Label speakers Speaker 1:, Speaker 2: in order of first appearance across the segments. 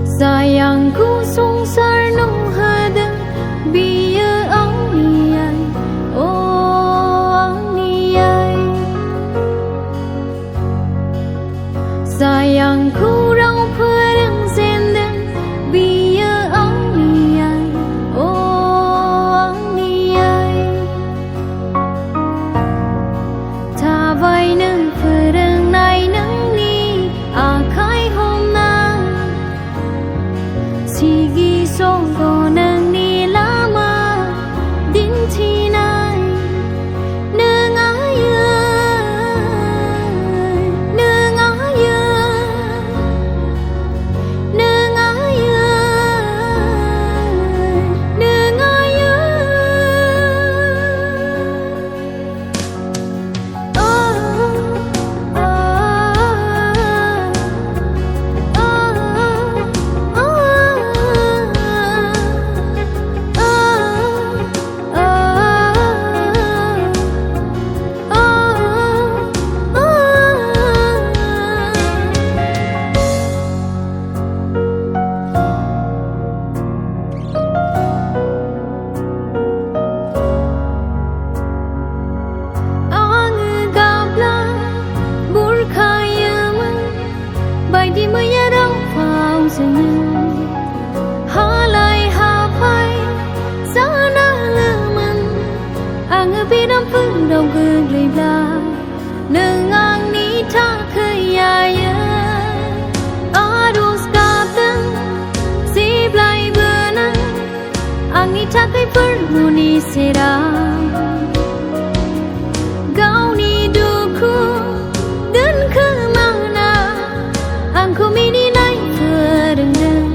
Speaker 1: Sayangku sungsar nung hadang biya ang niyay ang niyay Sayangku rang parang sendang biya ang niyay ang niyay Tawai nang parang nai nang ni akai hom na Sige songko nang ni lama din tinay Di mayarang phao senyum halai hapai sana leman ang pinam pendau gelai bla nengang ni ta khayaya arus kapten si blai benang ang ni ta kai permuni serang gau ni duku dan kemana Angku mini naik kerendang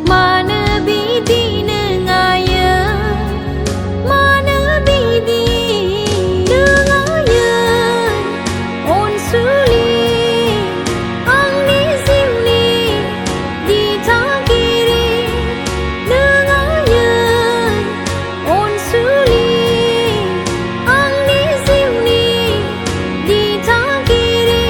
Speaker 1: Mana bidi nengaya Mana bidi nengaya On suli Ang ni zimni Di takiri nengaya On suli Ang ni zimni Di takiri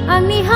Speaker 1: Ang ni